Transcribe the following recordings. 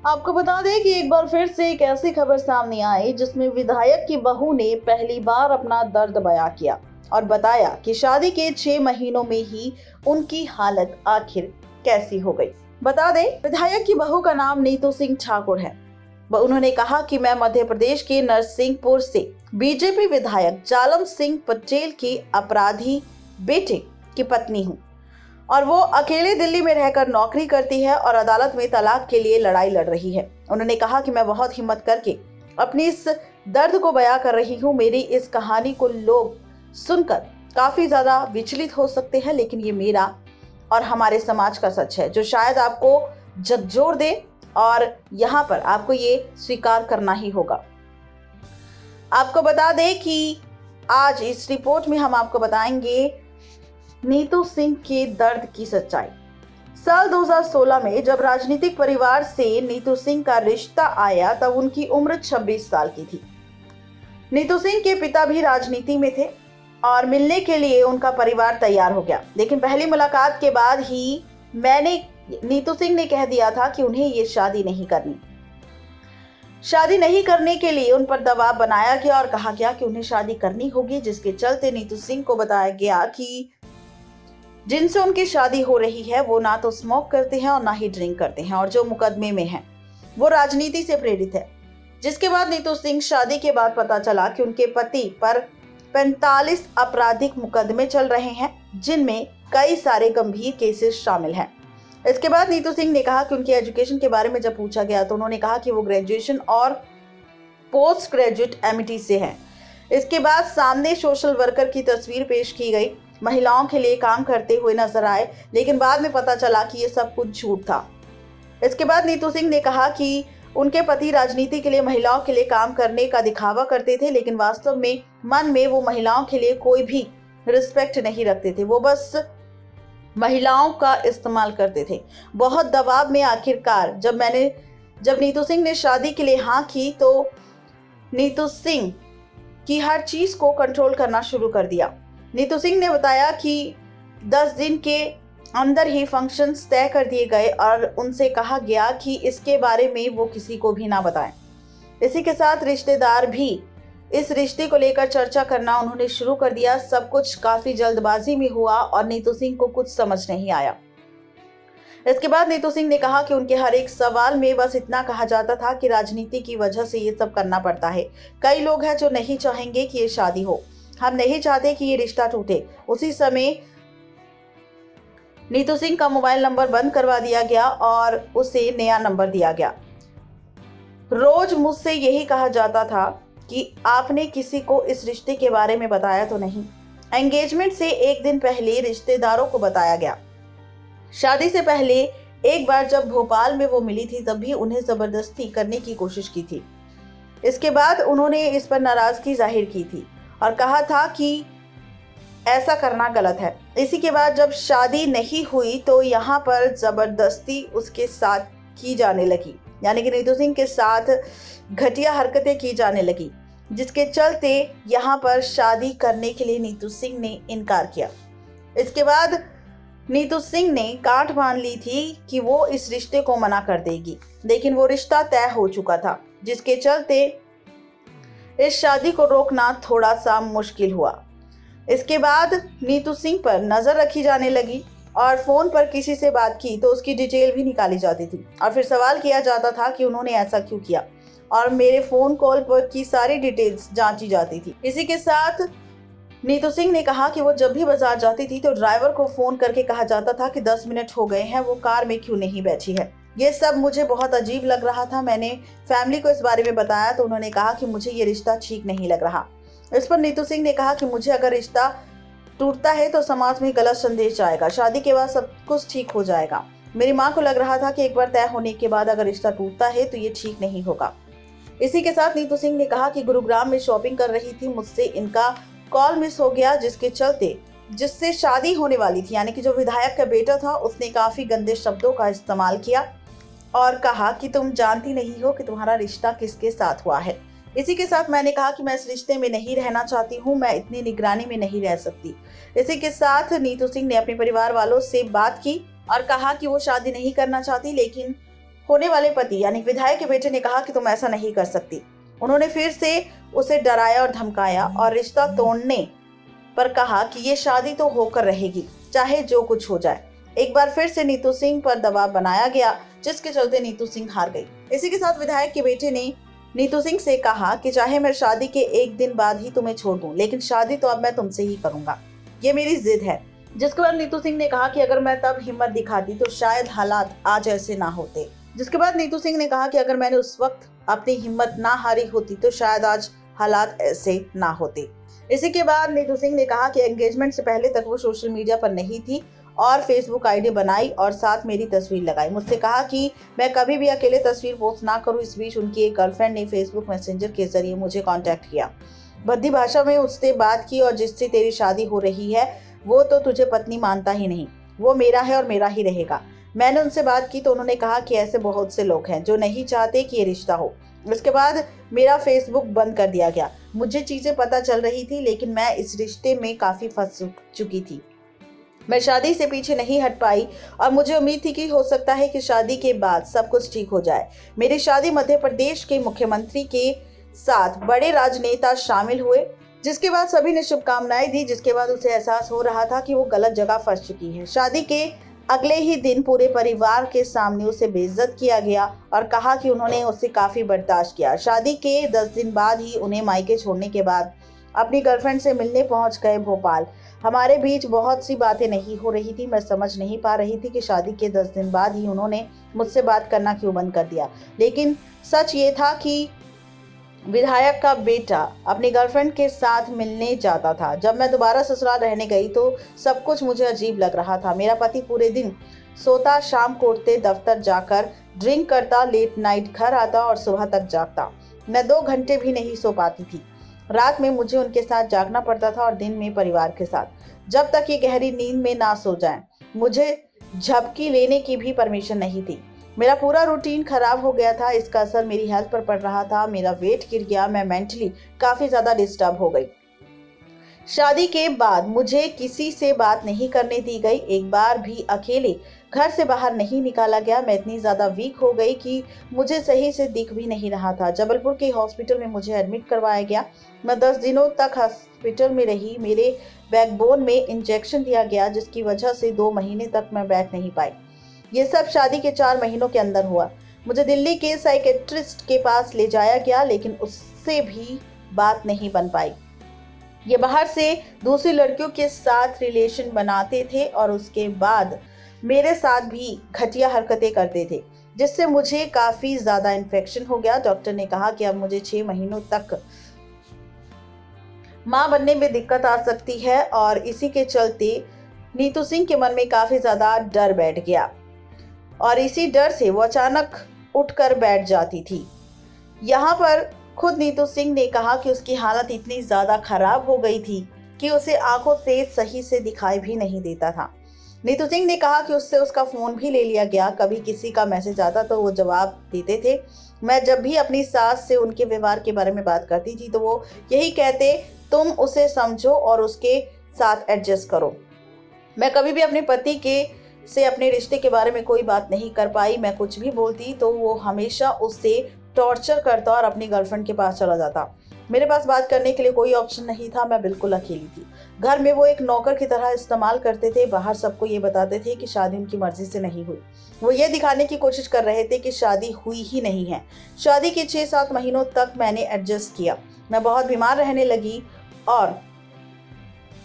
आपको बता दें कि एक बार फिर से एक ऐसी खबर सामने आई जिसमें विधायक की बहू ने पहली बार अपना दर्द बयां किया और बताया कि शादी के 6 महीनों में ही उनकी हालत आखिर कैसी हो गई। बता दें, विधायक की बहू का नाम नीतू सिंह ठाकुर है। उन्होंने कहा कि मैं मध्य प्रदेश के नरसिंहपुर से बीजेपी विधायक जालम सिंह पटेल की अपराधी बेटे की पत्नी हूँ और वो अकेले दिल्ली में रहकर नौकरी करती है और अदालत में तलाक के लिए लड़ाई लड़ रही है। उन्होंने कहा कि मैं बहुत हिम्मत करके अपनी इस दर्द को बयां कर रही हूँ। मेरी इस कहानी को लोग सुनकर काफी ज्यादा विचलित हो सकते हैं, लेकिन ये मेरा और हमारे समाज का सच है जो शायद आपको झकझोर दे और यहाँ पर आपको ये स्वीकार करना ही होगा। आपको बता दें कि आज इस रिपोर्ट में हम आपको बताएंगे नीतू सिंह के दर्द की सच्चाई। साल 2016 में जब राजनीतिक परिवार से नीतू सिंह का रिश्ता आया तब उनकी उम्र 26 साल की थी। नीतू सिंह के पिता भी राजनीति में थे और मिलने के लिए उनका परिवार तैयार हो गया, लेकिन पहली मुलाकात के बाद ही नीतू सिंह ने कह दिया था कि उन्हें ये शादी नहीं करनी। शादी नहीं करने के लिए उन पर दबाव बनाया गया और कहा गया कि उन्हें शादी करनी होगी, जिसके चलते नीतू सिंह को बताया गया कि जिनसे उनकी शादी हो रही है वो ना तो स्मोक करते हैं और ना ही ड्रिंक करते हैं और जो मुकदमे में हैं वो राजनीति से प्रेरित है। जिसके बाद नीतू सिंह शादी के बाद पता चला कि उनके पति पर 45 आपराधिक मुकदमे चल रहे हैं, जिनमें कई सारे गंभीर केसेस शामिल हैं। इसके बाद नीतू सिंह ने कहा कि उनकी एजुकेशन के बारे में जब पूछा गया तो उन्होंने कहा कि वो ग्रेजुएशन और पोस्ट ग्रेजुएट एमईटी से हैं। इसके बाद सामने सोशल वर्कर की तस्वीर पेश की गई, महिलाओं के लिए काम करते हुए नजर आए, लेकिन बाद में पता चला कि ये सब कुछ झूठ था। इसके बाद नीतू सिंह ने कहा कि उनके पति राजनीति के लिए महिलाओं के लिए काम करने का दिखावा करते थे, लेकिन वास्तव में मन में वो महिलाओं के लिए कोई भी रिस्पेक्ट नहीं रखते थे, वो बस महिलाओं का इस्तेमाल करते थे। बहुत दबाव में आखिरकार जब नीतू सिंह ने शादी के लिए हाँ की तो नीतू सिंह की हर चीज को कंट्रोल करना शुरू कर दिया। नीतू सिंह ने बताया कि 10 दिन के अंदर ही फंक्शंस तय कर दिए गए और उनसे कहा गया कि इसके बारे में वो किसी को भी ना बताएं। इसी के साथ रिश्तेदार भी इस रिश्ते को लेकर चर्चा करना उन्होंने शुरू कर दिया। सब कुछ काफी जल्दबाजी में हुआ और नीतू सिंह को कुछ समझ नहीं आया। इसके बाद नीतू सिंह ने कहा कि उनके हर एक सवाल में बस इतना कहा जाता था कि राजनीति की वजह से ये सब करना पड़ता है। कई लोग हैं जो नहीं चाहेंगे कि ये शादी हो, हम नहीं चाहते कि ये रिश्ता टूटे। उसी समय नीतू सिंह का मोबाइल नंबर बंद करवा दिया गया और उसे नया नंबर दिया गया। रोज मुझसे यही कहा जाता था कि आपने किसी को इस रिश्ते के बारे में बताया तो नहीं। एंगेजमेंट से एक दिन पहले रिश्तेदारों को बताया गया। शादी से पहले एक बार जब भोपाल में वो मिली थी तब भी उन्हें जबरदस्ती करने की कोशिश की थी। इसके बाद उन्होंने इस पर नाराजगी जाहिर की थी और कहा था कि ऐसा करना गलत है। इसी के बाद जब शादी नहीं हुई तो यहाँ पर जबरदस्ती उसके साथ की जाने लगी, यानी कि नीतू सिंह के साथ घटिया हरकतें की जाने लगी, जिसके चलते यहाँ पर शादी करने के लिए नीतू सिंह ने इनकार किया। इसके बाद नीतू सिंह ने गांठ बांध ली थी कि वो इस रिश्ते को मना कर देगी, लेकिन वो रिश्ता तय हो चुका था, जिसके चलते इस शादी को रोकना थोड़ा सा मुश्किल हुआ। इसके बाद नीतू सिंह पर नजर रखी जाने लगी और फोन पर किसी से बात की तो उसकी डिटेल भी निकाली जाती थी और फिर सवाल किया जाता था कि उन्होंने ऐसा क्यों किया और मेरे फोन कॉल पर की सारी डिटेल्स जांची जाती थी। इसी के साथ नीतू सिंह ने कहा कि वो जब भी बाजार जाती थी तो ड्राइवर को फोन करके कहा जाता था कि 10 मिनट हो गए हैं, वो कार में क्यों नहीं बैठी है। ये सब मुझे बहुत अजीब लग रहा था। मैंने फैमिली को इस बारे में बताया तो उन्होंने कहा कि मुझे ये रिश्ता ठीक नहीं लग रहा। इस पर नीतू सिंह ने कहा कि मुझे अगर रिश्ता टूटता है तो समाज में गलत संदेश जाएगा, शादी के बाद सब कुछ ठीक हो जाएगा। मेरी माँ को लग रहा था कि एक बार तय होने के बाद अगर रिश्ता टूटता है तो ये ठीक नहीं होगा। इसी के साथ नीतू सिंह ने कहा कि गुरुग्राम में शॉपिंग कर रही थी, मुझसे इनका कॉल मिस हो गया, जिसके चलते जिससे शादी होने वाली थी, यानी कि जो विधायक का बेटा था, उसने काफी गंदे शब्दों का इस्तेमाल किया और कहा कि तुम जानती नहीं हो कि तुम्हारा रिश्ता किसके साथ हुआ है। इसी के साथ मैंने कहा कि मैं इस रिश्ते में नहीं रहना चाहती हूँ, मैं इतनी निगरानी में नहीं रह सकती। इसी के साथ नीतू सिंह ने अपने परिवार वालों से बात की और कहा कि वो शादी नहीं करना चाहती, लेकिन होने वाले पति यानी विधायक के बेटे ने कहा कि तुम ऐसा नहीं कर सकती। उन्होंने फिर से उसे डराया और धमकाया और रिश्ता तोड़ने पर कहा कि ये शादी तो होकर रहेगी, चाहे जो कुछ हो जाए। एक बार फिर से नीतू सिंह पर दबाव बनाया गया, जिसके चलते नीतू सिंह हार गई। इसी के साथ विधायक के बेटे ने नीतू सिंह से कहा कि चाहे मैं शादी के एक दिन बाद ही तुम्हें छोड़ दूं, लेकिन शादी तो अब मैं तुमसे ही करूंगा, ये मेरी जिद है। जिसके बाद नीतू सिंह ने कहा कि अगर मैं तब हिम्मत दिखाती तो शायद हालात आज ऐसे ना होते। जिसके बाद नीतू सिंह ने कहा कि अगर मैंने उस वक्त अपनी हिम्मत ना हारी होती तो शायद आज हालात ऐसे ना होते। इसी के बाद नीतू सिंह ने कहा कि एंगेजमेंट से पहले तक वो सोशल मीडिया पर नहीं थी और फेसबुक आईडी बनाई और साथ मेरी तस्वीर लगाई। मुझसे कहा कि मैं कभी भी अकेले तस्वीर पोस्ट ना करूं। इस बीच उनकी एक गर्लफ्रेंड ने फेसबुक मैसेंजर के जरिए मुझे कांटेक्ट किया, भद्दी भाषा में उससे बात की और जिससे तेरी शादी हो रही है वो तो तुझे पत्नी मानता ही नहीं, वो मेरा है और मेरा ही रहेगा। मैंने उनसे बात की तो उन्होंने कहा कि ऐसे बहुत से लोग हैं जो नहीं चाहते कि ये रिश्ता हो। उसके बाद मेरा फेसबुक बंद कर दिया गया। मुझे चीजें पता चल रही थी, लेकिन मैं इस रिश्ते में काफी फंस चुकी थी। मैं शादी से पीछे नहीं हट पाई और मुझे उम्मीद थी कि हो सकता है कि शादी के बाद सब कुछ ठीक हो जाए। मेरी शादी मध्य प्रदेश के मुख्यमंत्री के साथ बड़े राजनेता शामिल हुए, जिसके बाद सभी ने शुभकामनाएं दी। जिसके बाद उसे एहसास हो रहा था कि वो गलत जगह फंस चुकी है। शादी के अगले ही दिन पूरे परिवार के सामने उसे बेइज्जत किया गया और कहा कि उन्होंने उससे काफी बर्दाश्त किया। शादी के 10 दिन बाद ही उन्हें मायके छोड़ने के बाद अपनी गर्लफ्रेंड से मिलने पहुंच गए भोपाल। हमारे बीच बहुत सी बातें नहीं हो रही थी। मैं समझ नहीं पा रही थी कि शादी के 10 दिन बाद ही उन्होंने मुझसे बात करना क्यों बंद कर दिया। लेकिन सच ये था कि विधायक का बेटा अपनी गर्लफ्रेंड के साथ मिलने जाता था। जब मैं दोबारा ससुराल रहने गई तो सब कुछ मुझे अजीब लग रहा था। मेरा पति पूरे दिन सोता, शाम को उठते, दफ्तर जाकर ड्रिंक करता, लेट नाइट घर आता और सुबह तक जागता। मैं 2 घंटे भी नहीं सो पाती थी। रात में मुझे उनके साथ जागना पड़ता था और दिन में परिवार के साथ, जब तक ये गहरी नींद में ना सो जाएं। मुझे झपकी लेने की भी परमिशन नहीं थी। मेरा पूरा रूटीन खराब हो गया था। इसका असर मेरी हेल्थ पर पड़ रहा था। मेरा वेट गिर गया। मैं मेंटली काफी ज्यादा डिस्टर्ब हो गई। शादी के बाद मुझे किसी से बात नहीं करने दी गई। एक बार भी अकेले घर से बाहर नहीं निकाला गया। मैं इतनी ज्यादा वीक हो गई कि मुझे सही से दिख भी नहीं रहा था। जबलपुर के हॉस्पिटल में मुझे एडमिट करवाया गया। मैं 10 दिनों तक हॉस्पिटल में रही। मेरे बैकबोन में इंजेक्शन दिया गया, जिसकी वजह से 2 महीने तक मैं बैठ नहीं पाई। ये सब शादी के 4 महीनों के अंदर हुआ। मुझे दिल्ली के साइकेट्रिस्ट के पास ले जाया गया, लेकिन उससे भी बात नहीं बन पाई। ये बाहर से दूसरी लड़कियों के साथ रिलेशन बनाते थे और उसके बाद मेरे साथ भी घटिया हरकतें करते थे, जिससे मुझे काफी ज्यादा इन्फेक्शन हो गया। डॉक्टर ने कहा कि अब मुझे 6 महीनों तक मां बनने में दिक्कत आ सकती है और इसी के चलते नीतू सिंह के मन में काफी ज्यादा डर बैठ गया और इसी डर से वो अचानक उठकर बैठ जाती थी। यहाँ पर खुद नीतू सिंह ने कहा कि उसकी हालत इतनी ज्यादा खराब हो गई थी कि उसे आंखों से सही से दिखाई भी नहीं देता था। नीतू सिंह ने कहा कि उससे उसका फोन भी ले लिया गया। कभी किसी का मैसेज आता तो वो जवाब देते थे। मैं जब भी अपनी सास से उनके व्यवहार के बारे में बात करती थी तो वो यही कहते, तुम उसे समझो और उसके साथ एडजस्ट करो। मैं कभी भी अपने पति से अपने रिश्ते के बारे में कोई बात नहीं कर पाई। मैं कुछ भी बोलती तो वो हमेशा उससे टॉर्चर करता और अपनी गर्लफ्रेंड के पास चला जाता। मेरे पास बात करने के लिए कोई ऑप्शन नहीं था। मैं बिल्कुल अकेली थी। घर में वो एक नौकर की तरह इस्तेमाल करते थे। बाहर सबको ये बताते थे कि शादी उनकी मर्जी से नहीं हुई। वो ये दिखाने की कोशिश कर रहे थे कि शादी हुई ही नहीं है। शादी के 6-7 महीनों तक मैंने एडजस्ट किया। मैं बहुत बीमार रहने लगी और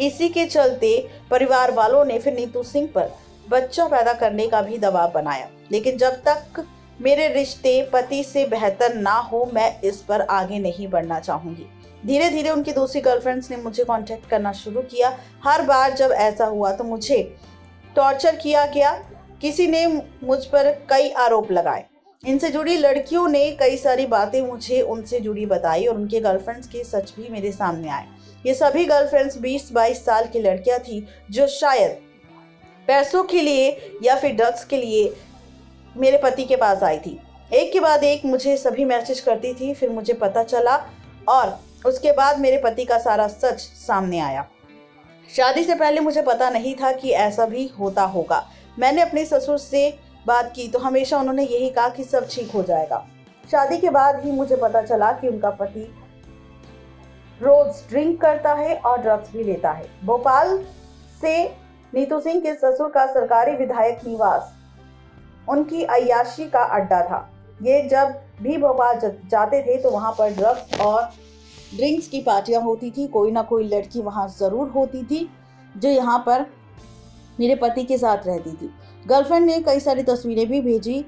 इसी के चलते परिवार वालों ने फिर नीतू सिंह पर बच्चा पैदा करने का भी दबाव बनाया। लेकिन जब तक मेरे रिश्ते पति से बेहतर ना हो, मैं इस पर आगे नहीं बढ़ना चाहूंगी। धीरे धीरे उनकी दूसरी गर्लफ्रेंड्स ने मुझे कांटेक्ट करना शुरू किया। हर बार जब ऐसा हुआ तो मुझे टॉर्चर किया गया। किसी ने मुझ पर कई आरोप लगाए। इनसे जुड़ी लड़कियों ने कई सारी बातें मुझे उनसे जुड़ी बताई और उनके गर्लफ्रेंड्स के सच भी मेरे सामने आए। ये सभी गर्लफ्रेंड्स 20-22 साल की लड़कियां थी जो शायद पैसों के लिए या फिर ड्रग्स के लिए मेरे पति के पास आई थी। एक के बाद एक मुझे सभी मैसेज करती थी। फिर मुझे पता चला और उसके बाद मेरे पति का सारा सच सामने आया। शादी से पहले मुझे पता नहीं था कि ऐसा भी होता होगा। मैंने अपने ससुर से बात की तो हमेशा उन्होंने यही कहा कि सब ठीक हो जाएगा। शादी के बाद ही मुझे पता चला कि उनका पति रोज ड्रिंक करता है और ड्रग्स भी लेता है। भोपाल से नीतू सिंह के ससुर का सरकारी विधायक निवास उनकी अय्याशी का अड्डा था। ये जब भी भोपाल जाते थे तो वहां पर ड्रग्स और ड्रिंक्स की पार्टियां होती थी। कोई ना कोई लड़की वहां जरूर होती थी जो यहाँ पर मेरे पति के साथ रहती थी। गर्लफ्रेंड ने कई सारी तस्वीरें भी भेजी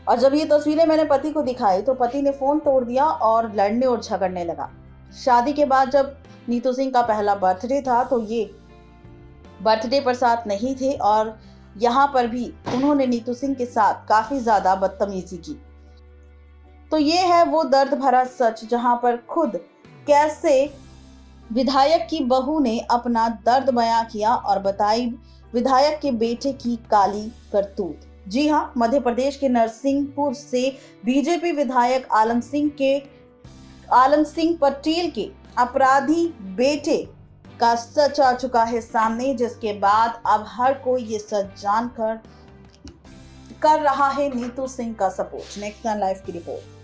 और जब ये तस्वीरें मैंने पति को दिखाई तो पति ने फोन तोड़ दिया और लड़ने और झगड़ने लगा। शादी के बाद जब नीतू सिंह का पहला बर्थडे था तो ये बर्थडे पर साथ नहीं थे और यहाँ पर भी उन्होंने नीतू सिंह के साथ काफी ज्यादा बदतमीजी की। तो ये है वो दर्द भरा सच जहां पर खुद कैसे विधायक की बहू ने अपना दर्द बयां किया और बताई विधायक के बेटे की काली करतूत। जी हां, मध्य प्रदेश के नरसिंहपुर से बीजेपी विधायक आलम सिंह पटेल के अपराधी बेटे का सच आ चुका है सामने, जिसके बाद अब हर कोई ये सच जानकर कर रहा है नीतू सिंह का सपोर्ट। नेक्स्ट लाइव की रिपोर्ट।